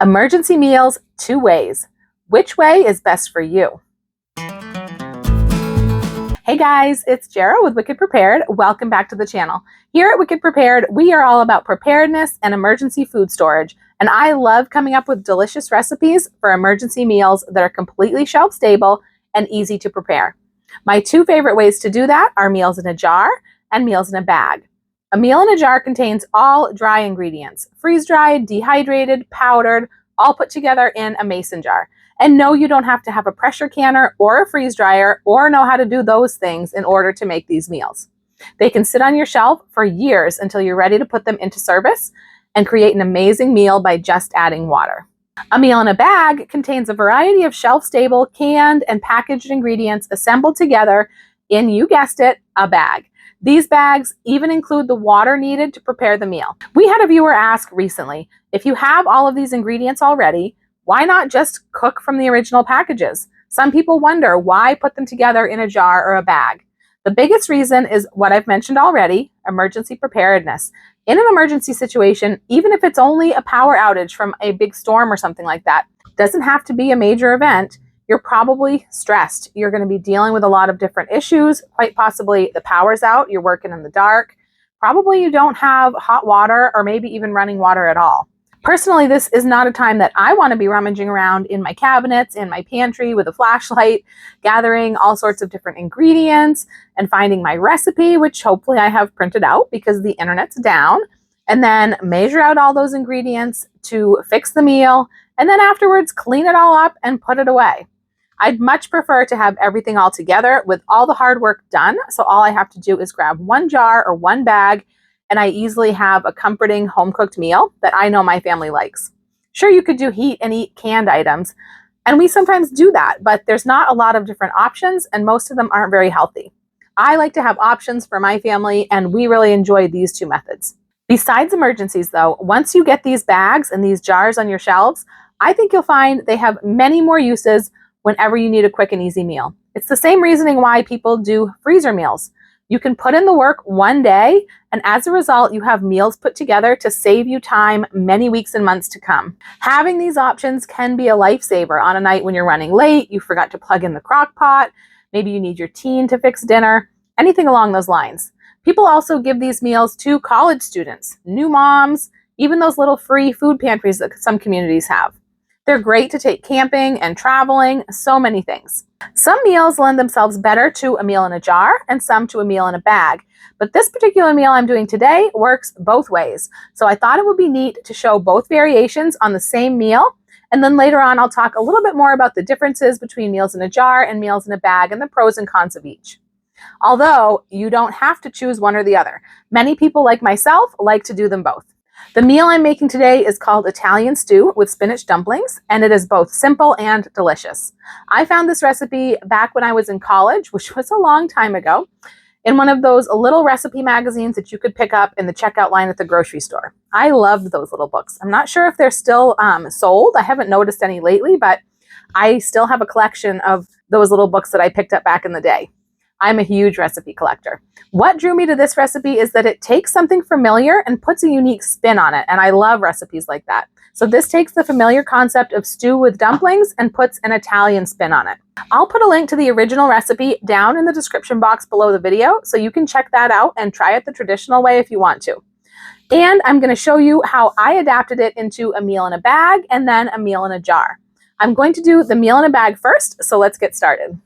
Emergency meals 2 ways. Which way is best for you? Hey guys, it's Jara with Wicked Prepared. Welcome back to the channel. Here at Wicked Prepared, we are all about preparedness and emergency food storage. And I love coming up with delicious recipes for emergency meals that are completely shelf stable and easy to prepare. My 2 favorite ways to do that are meals in a jar and meals in a bag. A meal in a jar contains all dry ingredients, freeze-dried, dehydrated, powdered, all put together in a mason jar. And no, you don't have to have a pressure canner or a freeze dryer or know how to do those things in order to make these meals. They can sit on your shelf for years until you're ready to put them into service and create an amazing meal by just adding water. A meal in a bag contains a variety of shelf-stable, canned, and packaged ingredients assembled together in, you guessed it, a bag. These bags even include the water needed to prepare the meal. We had a viewer ask recently, if you have all of these ingredients already, why not just cook from the original packages? Some people wonder why put them together in a jar or a bag. The biggest reason is what I've mentioned already, emergency preparedness. In an emergency situation, even if it's only a power outage from a big storm or something like that, it doesn't have to be a major event. You're probably stressed. You're going to be dealing with a lot of different issues. Quite possibly the power's out, you're working in the dark. Probably you don't have hot water or maybe even running water at all. Personally, this is not a time that I want to be rummaging around in my cabinets, in my pantry with a flashlight, gathering all sorts of different ingredients and finding my recipe, which hopefully I have printed out because the internet's down, and then measure out all those ingredients to fix the meal, and then afterwards clean it all up and put it away. I'd much prefer to have everything all together with all the hard work done, so all I have to do is grab one jar or one bag, and I easily have a comforting home-cooked meal that I know my family likes. Sure, you could do heat and eat canned items, and we sometimes do that, but there's not a lot of different options, and most of them aren't very healthy. I like to have options for my family, and we really enjoy these 2 methods. Besides emergencies, though, once you get these bags and these jars on your shelves, I think you'll find they have many more uses whenever you need a quick and easy meal. It's the same reasoning why people do freezer meals. You can put in the work one day, and as a result, you have meals put together to save you time many weeks and months to come. Having these options can be a lifesaver on a night when you're running late, you forgot to plug in the crock pot, maybe you need your teen to fix dinner, anything along those lines. People also give these meals to college students, new moms, even those little free food pantries that some communities have. They're great to take camping and traveling, so many things. Some meals lend themselves better to a meal in a jar and some to a meal in a bag. But this particular meal I'm doing today works both ways. So I thought it would be neat to show both variations on the same meal. And then later on, I'll talk a little bit more about the differences between meals in a jar and meals in a bag and the pros and cons of each. Although you don't have to choose one or the other. Many people like myself like to do them both. The meal I'm making today is called Italian stew with spinach dumplings, and it is both simple and delicious. I found this recipe back when I was in college, which was a long time ago, in one of those little recipe magazines that you could pick up in the checkout line at the grocery store. I loved those little books. I'm not sure if they're still sold. I haven't noticed any lately, but I still have a collection of those little books that I picked up back in the day. I'm a huge recipe collector. What drew me to this recipe is that it takes something familiar and puts a unique spin on it, and I love recipes like that. So this takes the familiar concept of stew with dumplings and puts an Italian spin on it. I'll put a link to the original recipe down in the description box below the video, so you can check that out and try it the traditional way if you want to. And I'm going to show you how I adapted it into a meal in a bag and then a meal in a jar. I'm going to do the meal in a bag first, so let's get started.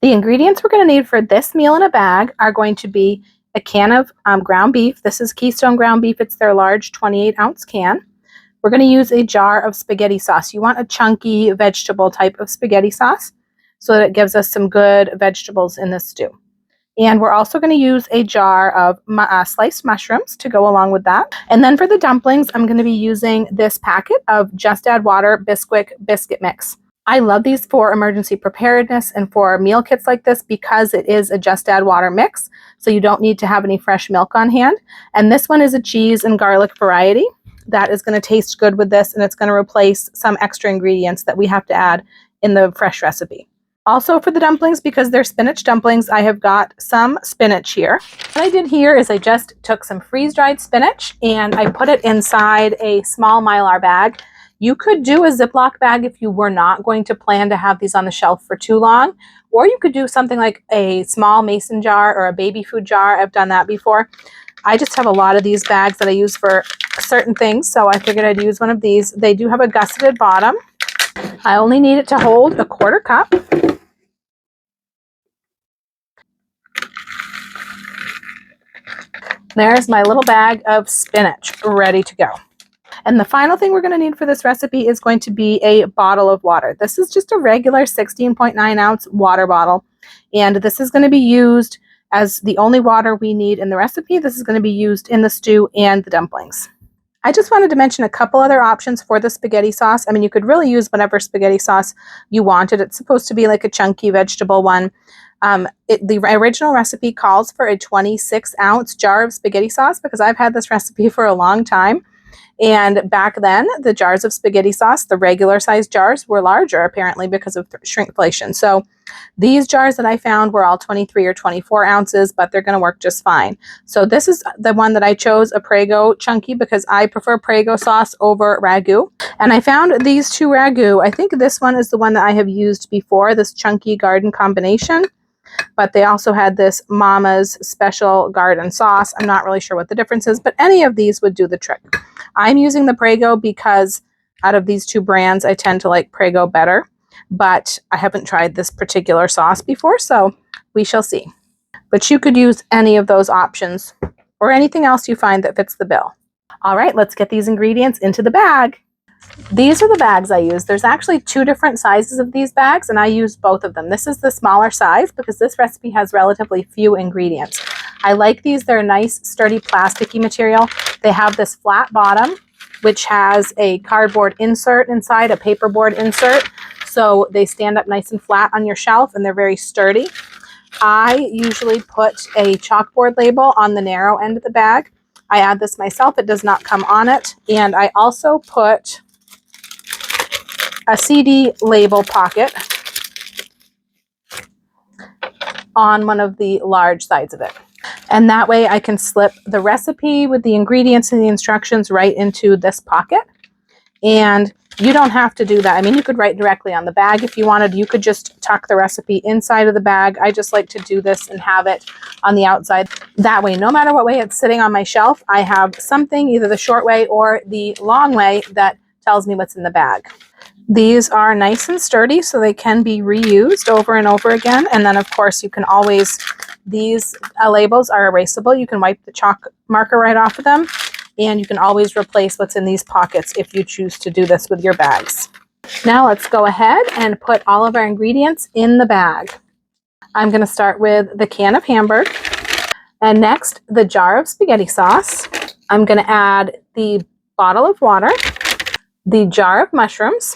The ingredients we're going to need for this meal in a bag are going to be a can of ground beef. This is Keystone ground beef. It's their large 28-ounce can. We're going to use a jar of spaghetti sauce. You want a chunky vegetable type of spaghetti sauce so that it gives us some good vegetables in this stew. And we're also going to use a jar of sliced mushrooms to go along with that. And then for the dumplings, I'm going to be using this packet of Just Add Water Bisquick biscuit mix. I love these for emergency preparedness and for meal kits like this because it is a Just Add Water mix, so you don't need to have any fresh milk on hand. And this one is a cheese and garlic variety that is going to taste good with this, and it's going to replace some extra ingredients that we have to add in the fresh recipe. Also for the dumplings, because they're spinach dumplings, I have got some spinach here. What I did here is I just took some freeze-dried spinach and I put it inside a small Mylar bag. You could do a Ziploc bag if you were not going to plan to have these on the shelf for too long, or you could do something like a small mason jar or a baby food jar. I've done that before. I just have a lot of these bags that I use for certain things, so I figured I'd use one of these. They do have a gusseted bottom. I only need it to hold a 1/4 cup. There's my little bag of spinach ready to go. And the final thing we're going to need for this recipe is going to be a bottle of water. This is just a regular 16.9 ounce water bottle. And this is going to be used as the only water we need in the recipe. This is going to be used in the stew and the dumplings. I just wanted to mention a couple other options for the spaghetti sauce. I mean, you could really use whatever spaghetti sauce you wanted. It's supposed to be like a chunky vegetable one. The original recipe calls for a 26-ounce jar of spaghetti sauce because I've had this recipe for a long time. And back then, the jars of spaghetti sauce, the regular size jars, were larger apparently because of shrinkflation. So these jars that I found were all 23 or 24 ounces, but they're going to work just fine. So this is the one that I chose, a Prego chunky, because I prefer Prego sauce over ragu. And I found these two ragu. I think this one is the one that I have used before, this chunky garden combination. But they also had this Mama's special garden sauce. I'm not really sure what the difference is, but any of these would do the trick. I'm using the Prego because out of these two brands, I tend to like Prego better, but I haven't tried this particular sauce before, so we shall see. But you could use any of those options or anything else you find that fits the bill. All right, let's get these ingredients into the bag. These are the bags I use. There's actually 2 different sizes of these bags, and I use both of them. This is the smaller size because this recipe has relatively few ingredients. I like these. They're a nice, sturdy, plasticky material. They have this flat bottom, which has a cardboard insert inside, a paperboard insert, so they stand up nice and flat on your shelf, and they're very sturdy. I usually put a chalkboard label on the narrow end of the bag. I add this myself. It does not come on it. And I also put a CD label pocket on one of the large sides of it. And that way I can slip the recipe with the ingredients and the instructions right into this pocket. And you don't have to do that. I mean, you could write directly on the bag if you wanted. You could just tuck the recipe inside of the bag. I just like to do this and have it on the outside. That way, no matter what way it's sitting on my shelf, I have something, either the short way or the long way, that tells me what's in the bag. These are nice and sturdy, so they can be reused over and over again. And then, of course, you can always, these labels are erasable. You can wipe the chalk marker right off of them, and you can always replace what's in these pockets if you choose to do this with your bags. Now let's go ahead and put all of our ingredients in the bag. I'm going to start with the can of Hamburg, and next the jar of spaghetti sauce. I'm going to add the bottle of water, the jar of mushrooms,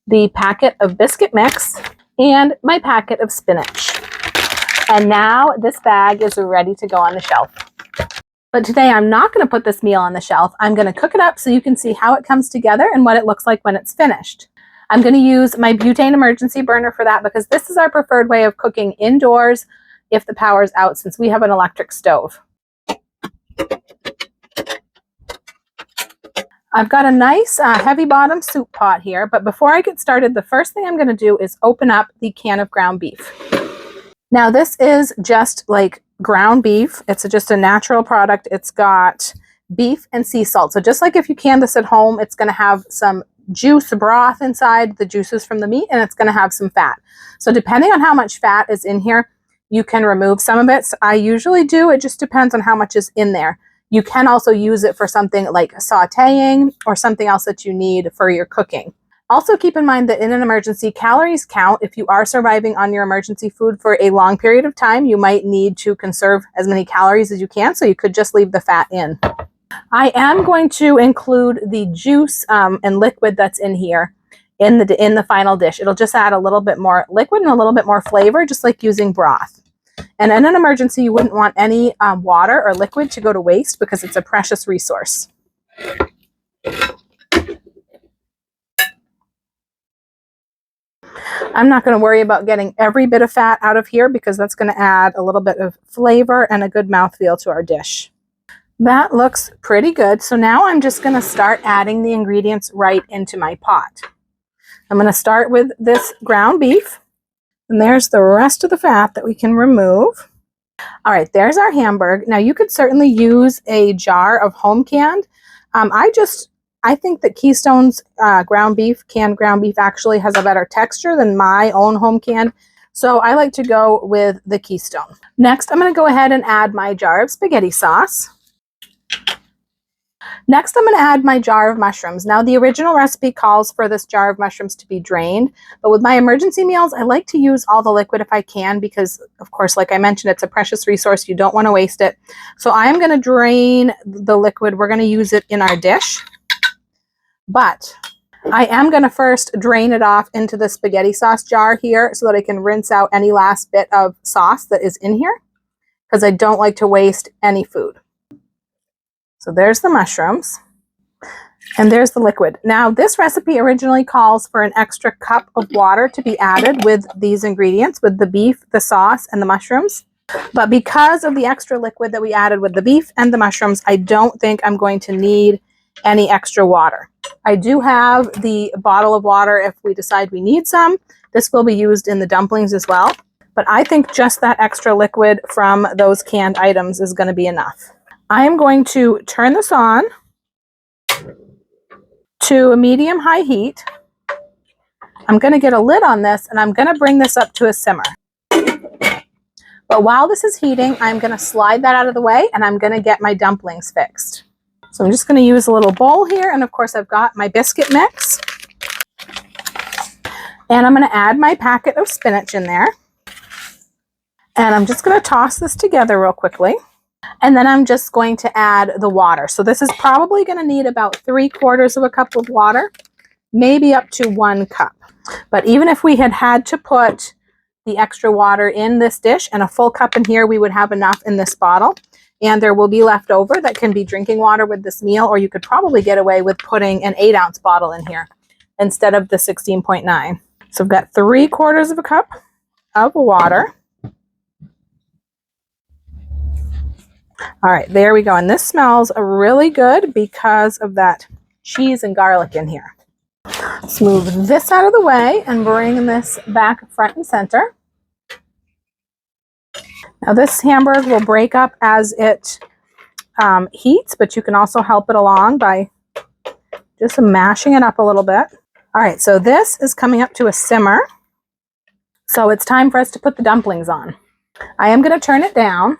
the packet of biscuit mix, and my packet of spinach. And now this bag is ready to go on the shelf. But today I'm not going to put this meal on the shelf. I'm going to cook it up so you can see how it comes together and what it looks like when it's finished. I'm going to use my butane emergency burner for that because this is our preferred way of cooking indoors if the power's out, since we have an electric stove. I've got a nice heavy bottom soup pot here, but before I get started, the first thing I'm going to do is open up the can of ground beef. Now this is just like ground beef. It's just a natural product. It's got beef and sea salt. So just like if you can this at home, it's going to have some juice broth inside, the juices from the meat, and it's going to have some fat. So depending on how much fat is in here, you can remove some of it. So I usually do. It just depends on how much is in there. You can also use it for something like sauteing or something else that you need for your cooking. Also keep in mind that in an emergency, calories count. If you are surviving on your emergency food for a long period of time, you might need to conserve as many calories as you can, so you could just leave the fat in. I am going to include the juice and liquid that's in here in the final dish. It'll just add a little bit more liquid and a little bit more flavor, just like using broth. And in an emergency, you wouldn't want any water or liquid to go to waste because it's a precious resource. I'm not going to worry about getting every bit of fat out of here because that's going to add a little bit of flavor and a good mouthfeel to our dish. That looks pretty good. So now I'm just going to start adding the ingredients right into my pot. I'm going to start with this ground beef, and there's the rest of the fat that we can remove. All right, there's our Hamburg. Now you could certainly use a jar of home canned. I think that Keystone's canned ground beef actually has a better texture than my own home canned. So I like to go with the Keystone. Next, I'm going to go ahead and add my jar of spaghetti sauce. Next, I'm going to add my jar of mushrooms. Now, the original recipe calls for this jar of mushrooms to be drained, but with my emergency meals, I like to use all the liquid if I can because, of course, like I mentioned, it's a precious resource. You don't want to waste it. So I am going to drain the liquid. We're going to use it in our dish, but I am going to first drain it off into the spaghetti sauce jar here so that I can rinse out any last bit of sauce that is in here because I don't like to waste any food. So there's the mushrooms, and there's the liquid. Now, this recipe originally calls for an extra cup of water to be added with these ingredients, with the beef, the sauce, and the mushrooms. But because of the extra liquid that we added with the beef and the mushrooms, I don't think I'm going to need any extra water. I do have the bottle of water if we decide we need some. This will be used in the dumplings as well. But I think just that extra liquid from those canned items is going to be enough. I am going to turn this on to a medium-high heat. I'm going to get a lid on this, and I'm going to bring this up to a simmer. But while this is heating, I'm going to slide that out of the way, and I'm going to get my dumplings fixed. So I'm just going to use a little bowl here, and of course I've got my biscuit mix. And I'm going to add my packet of spinach in there. And I'm just going to toss this together real quickly. And then I'm just going to add the water. So this is probably going to need about 3/4 of a cup of water, maybe up to 1 cup. But even if we had to put the extra water in this dish and a full cup in here, we would have enough in this bottle. And there will be left over that can be drinking water with this meal, or you could probably get away with putting an 8-ounce bottle in here instead of the 16.9. So I've got 3/4 of a cup of water. All right, there we go. And this smells really good because of that cheese and garlic in here. Let's move this out of the way and bring this back front and center. Now this Hamburg will break up as it heats, but you can also help it along by just mashing it up a little bit. All right, so this is coming up to a simmer. So it's time for us to put the dumplings on. I am going to turn it down.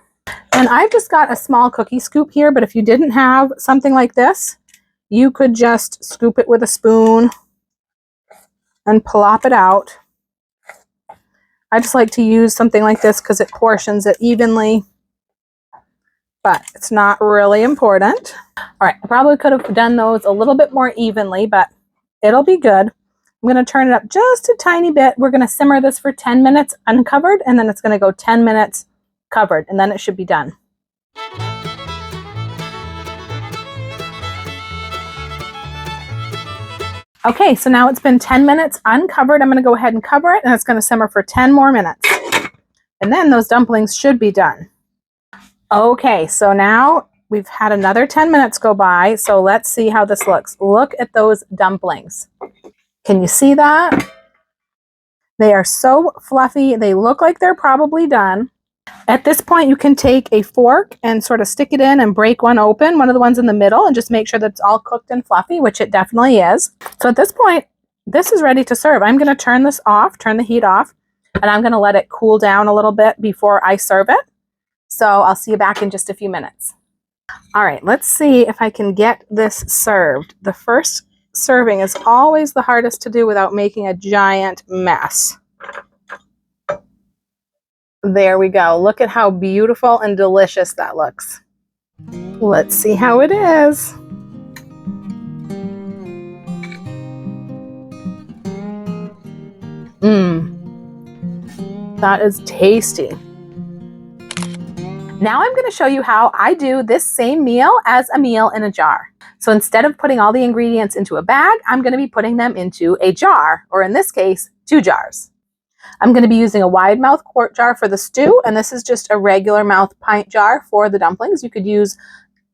And I've just got a small cookie scoop here, but if you didn't have something like this, you could just scoop it with a spoon and plop it out. I just like to use something like this because it portions it evenly, but it's not really important. All right, I probably could have done those a little bit more evenly, but it'll be good. I'm going to turn it up just a tiny bit. We're going to simmer this for 10 minutes uncovered, and then it's going to go 10 minutes covered, and then it should be done. Okay, so now it's been 10 minutes uncovered. I'm going to go ahead and cover it, and it's going to simmer for 10 more minutes. And then those dumplings should be done. Okay, so now we've had another 10 minutes go by, so let's see how this looks. Look at those dumplings. Can you see that? They are so fluffy. They look like they're probably done. At this point, you can take a fork and sort of stick it in and break one open, one of the ones in the middle, and just make sure that it's all cooked and fluffy, which it definitely is. So at this point, this is ready to serve. I'm going to turn this off, turn the heat off, and I'm going to let it cool down a little bit before I serve it. So I'll see you back in just a few minutes. All right, let's see if I can get this served. The first serving is always the hardest to do without making a giant mess. There we go. Look at how beautiful and delicious that looks. Let's see how it is. That is tasty. Now I'm going to show you how I do this same meal as a meal in a jar. So instead of putting all the ingredients into a bag, I'm going to be putting them into a jar, or in this case, 2 jars. I'm going to be using a wide mouth quart jar for the stew, and this is just a regular mouth pint jar for the dumplings. You could use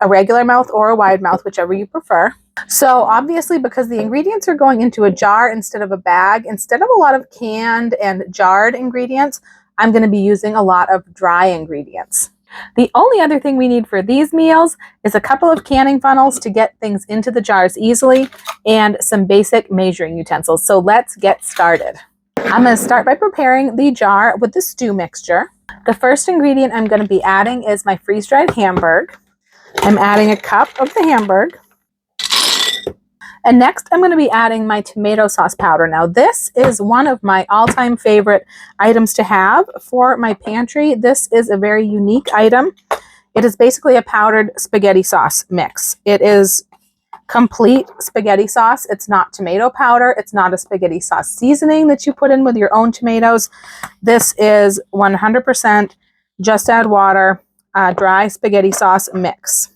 a regular mouth or a wide mouth, whichever you prefer. So obviously, because the ingredients are going into a jar instead of a bag, instead of a lot of canned and jarred ingredients, I'm going to be using a lot of dry ingredients. The only other thing we need for these meals is a couple of canning funnels to get things into the jars easily and some basic measuring utensils. So let's get started. I'm going to start by preparing the jar with the stew mixture. The first ingredient I'm going to be adding is my freeze-dried Hamburg. I'm adding a cup of the Hamburg. And next, I'm going to be adding my tomato sauce powder. Now, this is one of my all-time favorite items to have for my pantry. This is a very unique item. It is basically a powdered spaghetti sauce mix. It is complete spaghetti sauce. It's not tomato powder. It's not a spaghetti sauce seasoning that you put in with your own tomatoes. This is 100% just add water, dry spaghetti sauce mix.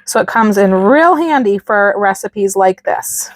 So it comes in real handy for recipes like this.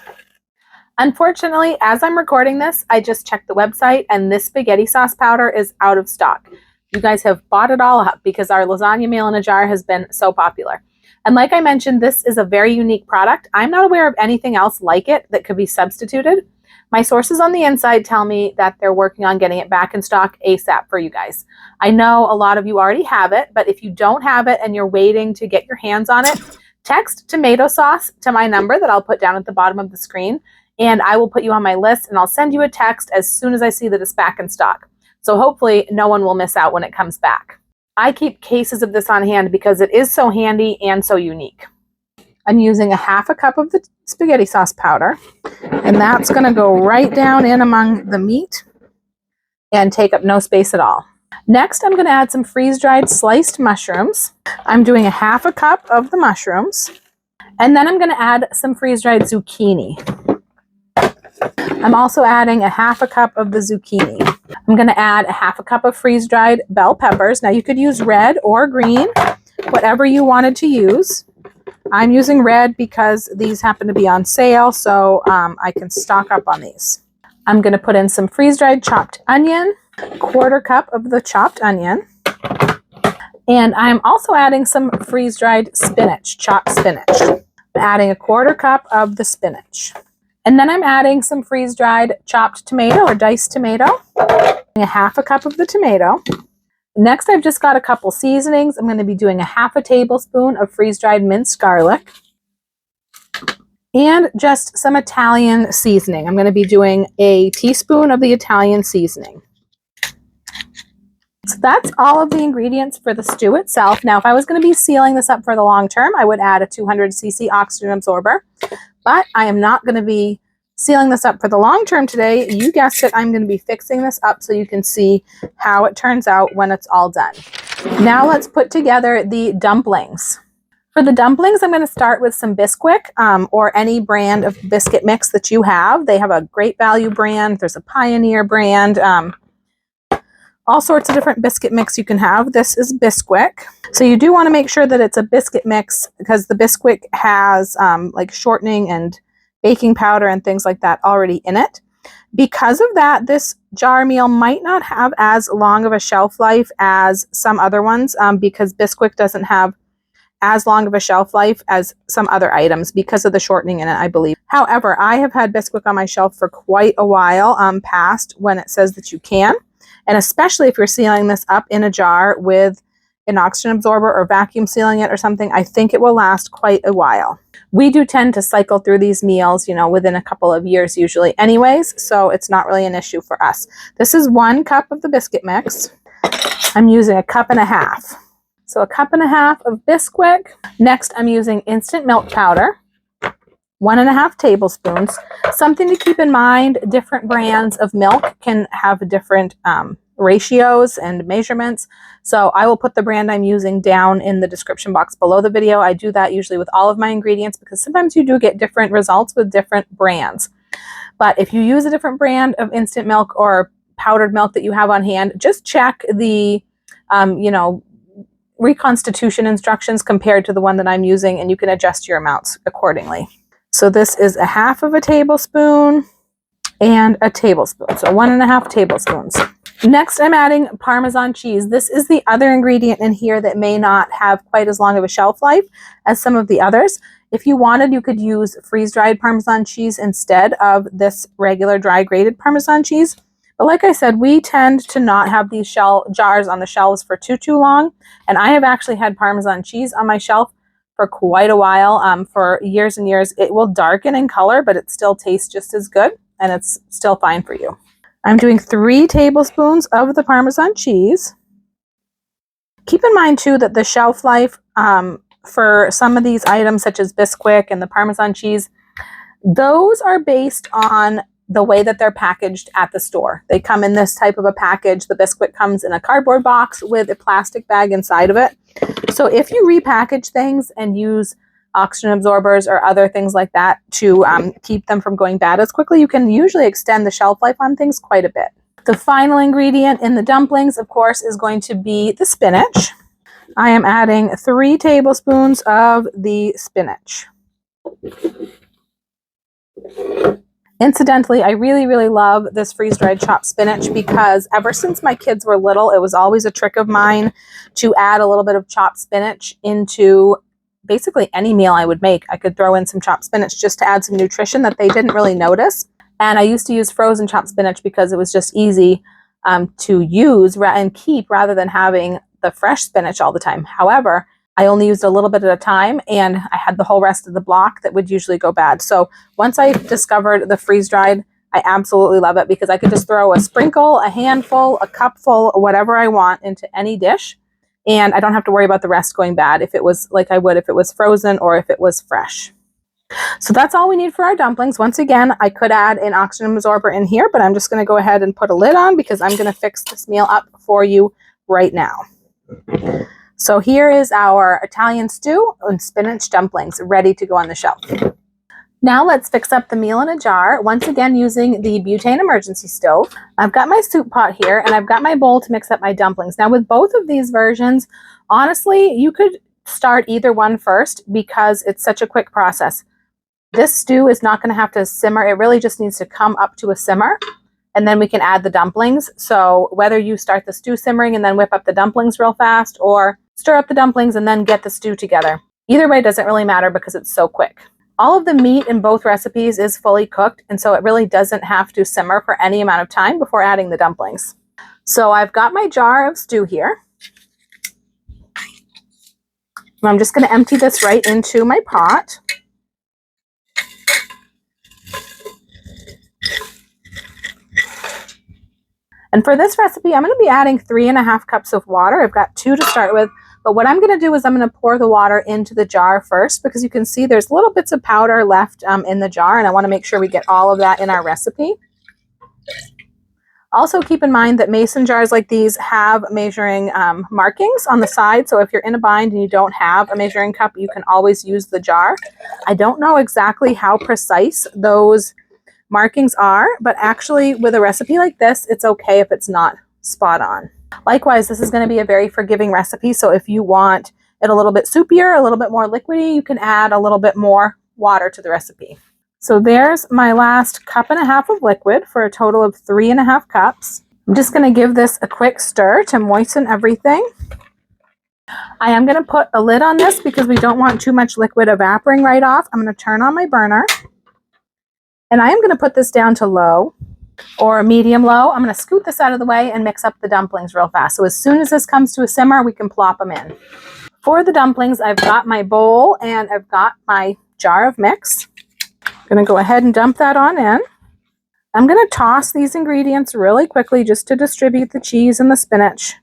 Unfortunately, as I'm recording this, I just checked the website and this spaghetti sauce powder is out of stock. You guys have bought it all up because our lasagna meal in a jar has been so popular. And like I mentioned, this is a very unique product. I'm not aware of anything else like it that could be substituted. My sources on the inside tell me that they're working on getting it back in stock ASAP for you guys. I know a lot of you already have it, but if you don't have it and you're waiting to get your hands on it, text tomato sauce to my number that I'll put down at the bottom of the screen, and I will put you on my list and I'll send you a text as soon as I see that it's back in stock. So hopefully no one will miss out when it comes back. I keep cases of this on hand because it is so handy and so unique. I'm using a half a cup of the spaghetti sauce powder, and that's going to go right down in among the meat and take up no space at all. Next, I'm going to add some freeze-dried sliced mushrooms. I'm doing a half a cup of the mushrooms, and then I'm going to add some freeze-dried zucchini. I'm also adding a half a cup of the zucchini. I'm going to add a half a cup of freeze-dried bell peppers. Now, you could use red or green, whatever you wanted to use. I'm using red because these happen to be on sale, so I can stock up on these. I'm going to put in some freeze-dried chopped onion, a quarter cup of the chopped onion, and I'm also adding some freeze-dried spinach, chopped spinach. I'm adding a quarter cup of the spinach. And then I'm adding some freeze-dried chopped tomato or diced tomato, a half a cup of the tomato. Next, I've just got a couple seasonings. I'm going to be doing a half a tablespoon of freeze-dried minced garlic and just some Italian seasoning. I'm going to be doing a teaspoon of the Italian seasoning. So that's all of the ingredients for the stew itself. Now, if I was going to be sealing this up for the long term, I would add a 200cc oxygen absorber, but I am not going to be sealing this up for the long term today. You guessed it, I'm going to be fixing this up so you can see how it turns out when it's all done. Now let's put together the dumplings. For the dumplings, I'm going to start with some Bisquick or any brand of biscuit mix that you have. They have a Great Value brand. There's a Pioneer brand. All sorts of different biscuit mix you can have. This is Bisquick. So you do want to make sure that it's a biscuit mix because the Bisquick has like shortening and baking powder and things like that already in it. Because of that, this jar meal might not have as long of a shelf life as some other ones because Bisquick doesn't have as long of a shelf life as some other items because of the shortening in it, I believe. However, I have had Bisquick on my shelf for quite a while past when it says that you can. And especially if you're sealing this up in a jar with an oxygen absorber or vacuum sealing it or something, I think it will last quite a while. We do tend to cycle through these meals, within a couple of years usually anyways, so it's not really an issue for us. This is 1 cup of the biscuit mix. I'm using a cup and a half. So a cup and a half of Bisquick. Next, I'm using instant milk powder, 1.5 tablespoons. Something to keep in mind, different brands of milk can have different ratios and measurements. So I will put the brand I'm using down in the description box below the video. I do that usually with all of my ingredients because sometimes you do get different results with different brands. But if you use a different brand of instant milk or powdered milk that you have on hand, just check the, reconstitution instructions compared to the one that I'm using, and you can adjust your amounts accordingly. So this is 1/2 tablespoon. and a tablespoon. So 1.5 tablespoons. Next, I'm adding Parmesan cheese. This is the other ingredient in here that may not have quite as long of a shelf life as some of the others. If you wanted, you could use freeze-dried Parmesan cheese instead of this regular dry grated Parmesan cheese. But like I said, we tend to not have these jars on the shelves for too long. And I have actually had Parmesan cheese on my shelf for quite a while, for years and years. It will darken in color, but it still tastes just as good, and it's still fine for you. I'm doing 3 tablespoons of the Parmesan cheese. Keep in mind too that the shelf life for some of these items such as Bisquick and the Parmesan cheese, those are based on the way that they're packaged at the store. They come in this type of a package. The Bisquick comes in a cardboard box with a plastic bag inside of it. So if you repackage things and use oxygen absorbers or other things like that to keep them from going bad as quickly, you can usually extend the shelf life on things quite a bit. The final ingredient in the dumplings, of course, is going to be the spinach. I am adding 3 tablespoons of the spinach. Incidentally, I really love this freeze-dried chopped spinach because ever since my kids were little, it was always a trick of mine to add a little bit of chopped spinach into basically any meal I would make. I could throw in some chopped spinach just to add some nutrition that they didn't really notice. And I used to use frozen chopped spinach because it was just easy to use and keep rather than having the fresh spinach all the time. However, I only used a little bit at a time, and I had the whole rest of the block that would usually go bad. So once I discovered the freeze-dried, I absolutely love it because I could just throw a sprinkle, a handful, a cupful, whatever I want into any dish, and I don't have to worry about the rest going bad if it was like I would if it was frozen or if it was fresh. So that's all we need for our dumplings. Once again, I could add an oxygen absorber in here, but I'm just going to go ahead and put a lid on because I'm going to fix this meal up for you right now. So here is our Italian stew and spinach dumplings ready to go on the shelf. Now let's fix up the meal in a jar, once again using the butane emergency stove. I've got my soup pot here and I've got my bowl to mix up my dumplings. Now with both of these versions, honestly, you could start either one first because it's such a quick process. This stew is not going to have to simmer. It really just needs to come up to a simmer, and then we can add the dumplings. So whether you start the stew simmering and then whip up the dumplings real fast, or stir up the dumplings and then get the stew together, either way doesn't really matter because it's so quick. All of the meat in both recipes is fully cooked, and so it really doesn't have to simmer for any amount of time before adding the dumplings. So I've got my jar of stew here. I'm just going to empty this right into my pot. And for this recipe, I'm going to be adding 3.5 cups of water. I've got 2 to start with, but what I'm going to do is I'm going to pour the water into the jar first because you can see there's little bits of powder left in the jar, and I want to make sure we get all of that in our recipe. Also keep in mind that mason jars like these have measuring markings on the side, so if you're in a bind and you don't have a measuring cup, you can always use the jar. I don't know exactly how precise those markings are, but actually with a recipe like this, it's okay if it's not spot on. Likewise, this is going to be a very forgiving recipe, so if you want it a little bit soupier, a little bit more liquidy, you can add a little bit more water to the recipe. So there's my last 1.5 cups of liquid for a total of 3.5 cups. I'm just going to give this a quick stir to moisten everything. I am going to put a lid on this because we don't want too much liquid evaporating right off. I'm going to turn on my burner. And I am going to put this down to low or medium low. I'm going to scoot this out of the way and mix up the dumplings real fast. So as soon as this comes to a simmer, we can plop them in. For the dumplings, I've got my bowl and I've got my jar of mix. I'm going to go ahead and dump that on in. I'm going to toss these ingredients really quickly just to distribute the cheese and the spinach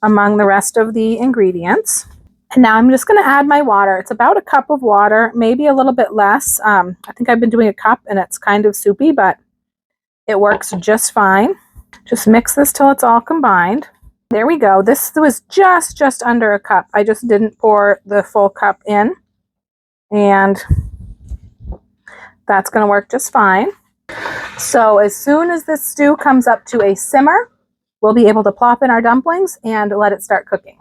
among the rest of the ingredients. And now I'm just going to add my water. It's about 1 cup of water, maybe a little bit less. I think I've been doing 1 cup and it's kind of soupy, but it works just fine. Just mix this till it's all combined. There we go. This was just under 1 cup. I just didn't pour the full cup in, and that's going to work just fine. So as soon as this stew comes up to a simmer, we'll be able to plop in our dumplings and let it start cooking.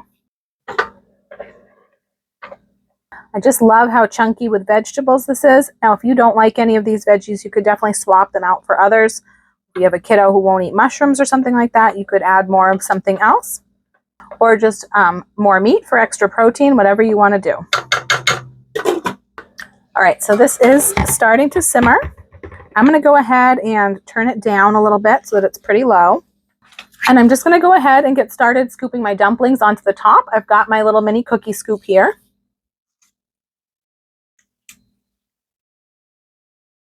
I just love how chunky with vegetables this is. Now, if you don't like any of these veggies, you could definitely swap them out for others. If you have a kiddo who won't eat mushrooms or something like that, you could add more of something else, or just more meat for extra protein, whatever you want to do. All right, so this is starting to simmer. I'm going to go ahead and turn it down a little bit so that it's pretty low. And I'm just going to go ahead and get started scooping my dumplings onto the top. I've got my little mini cookie scoop here.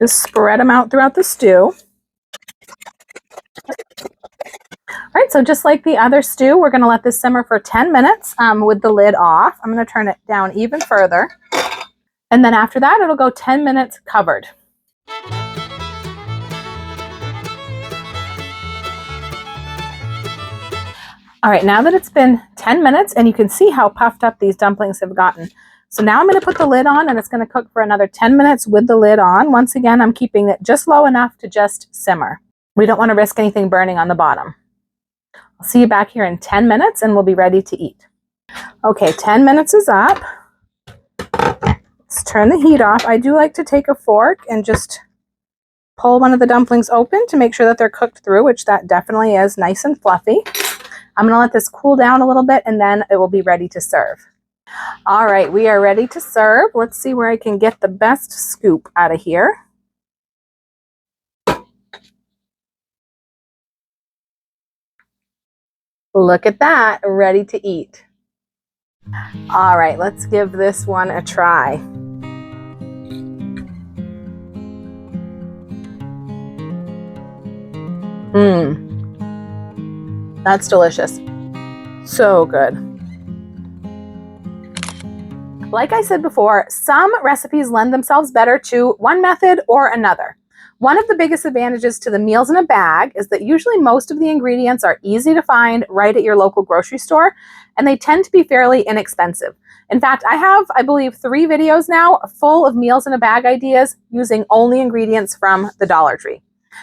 Just spread them out throughout the stew. All right, so just like the other stew, we're going to let this simmer for 10 minutes with the lid off. I'm going to turn it down even further. And then after that, it'll go 10 minutes covered. All right, now that it's been 10 minutes, and you can see how puffed up these dumplings have gotten. So now I'm going to put the lid on, and it's going to cook for another 10 minutes with the lid on. Once again, I'm keeping it just low enough to just simmer. We don't want to risk anything burning on the bottom. I'll see you back here in 10 minutes, and we'll be ready to eat. Okay, 10 minutes is up. Let's turn the heat off. I do like to take a fork and just pull one of the dumplings open to make sure that they're cooked through, which that definitely is, nice and fluffy. I'm going to let this cool down a little bit, and then it will be ready to serve. All right, we are ready to serve. Let's see where I can get the best scoop out of here. Look at that, ready to eat. All right, let's give this one a try. That's delicious. So good. Like I said before, some recipes lend themselves better to one method or another. One of the biggest advantages to the meals in a bag is that usually most of the ingredients are easy to find right at your local grocery store, and they tend to be fairly inexpensive. In fact, I have, I believe, 3 videos now full of meals in a bag ideas using only ingredients from the Dollar Tree.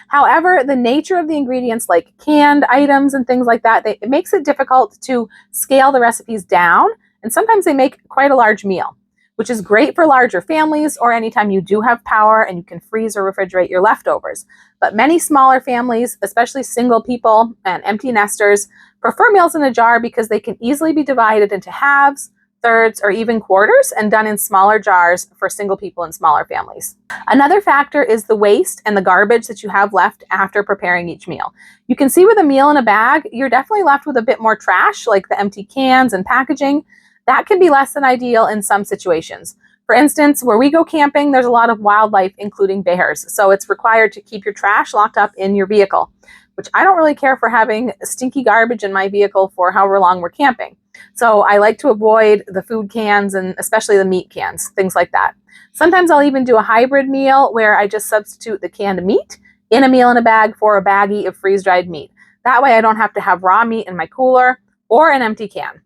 However, the nature of the ingredients, like canned items and things like that, it makes it difficult to scale the recipes down, and sometimes they make quite a large meal, which is great for larger families or anytime you do have power and you can freeze or refrigerate your leftovers. But many smaller families, especially single people and empty nesters, prefer meals in a jar because they can easily be divided into halves, thirds, or even quarters and done in smaller jars for single people and smaller families. Another factor is the waste and the garbage that you have left after preparing each meal. You can see with a meal in a bag, you're definitely left with a bit more trash, like the empty cans and packaging. That can be less than ideal in some situations. For instance, where we go camping, there's a lot of wildlife, including bears. So it's required to keep your trash locked up in your vehicle, which I don't really care for having stinky garbage in my vehicle for however long we're camping. So I like to avoid the food cans and especially the meat cans, things like that. Sometimes I'll even do a hybrid meal where I just substitute the canned meat in a meal in a bag for a baggie of freeze-dried meat. That way I don't have to have raw meat in my cooler or an empty can.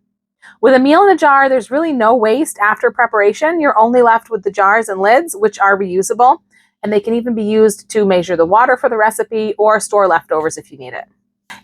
With a meal in a jar, there's really no waste after preparation. You're only left with the jars and lids, which are reusable, and they can even be used to measure the water for the recipe or store leftovers if you need it.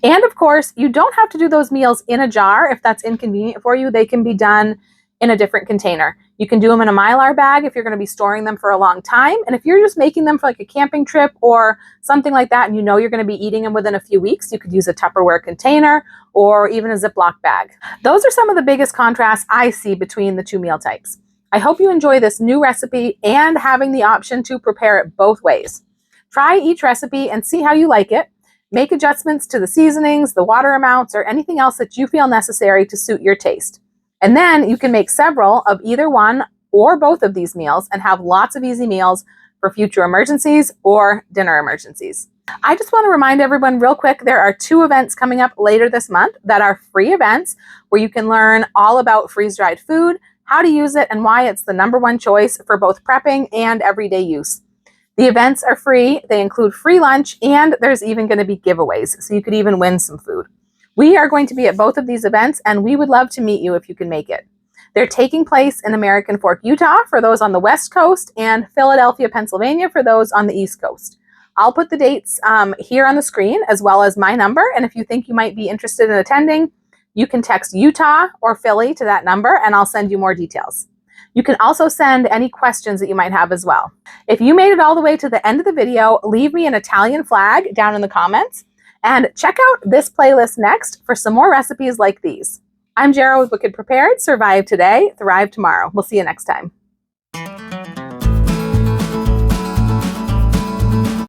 And of course, you don't have to do those meals in a jar if that's inconvenient for you. They can be done in a different container. You can do them in a Mylar bag if you're going to be storing them for a long time. And if you're just making them for like a camping trip or something like that, and you know you're going to be eating them within a few weeks, you could use a Tupperware container or even a Ziploc bag. Those are some of the biggest contrasts I see between the 2 meal types. I hope you enjoy this new recipe and having the option to prepare it both ways. Try each recipe and see how you like it. Make adjustments to the seasonings, the water amounts, or anything else that you feel necessary to suit your taste. And then you can make several of either one or both of these meals and have lots of easy meals for future emergencies or dinner emergencies. I just want to remind everyone real quick, there are 2 events coming up later this month that are free events where you can learn all about freeze-dried food, how to use it, and why it's the #1 choice for both prepping and everyday use. The events are free, they include free lunch, and there's even going to be giveaways, so you could even win some food. We are going to be at both of these events, and we would love to meet you if you can make it. They're taking place in American Fork, Utah for those on the West Coast, and Philadelphia, Pennsylvania for those on the East Coast. I'll put the dates here on the screen as well as my number, and if you think you might be interested in attending, you can text Utah or Philly to that number, and I'll send you more details. You can also send any questions that you might have as well. If you made it all the way to the end of the video, leave me an Italian flag down in the comments, and check out this playlist next for some more recipes like these. I'm Jara with Wicked Prepared. Survive today, thrive tomorrow. We'll see you next time.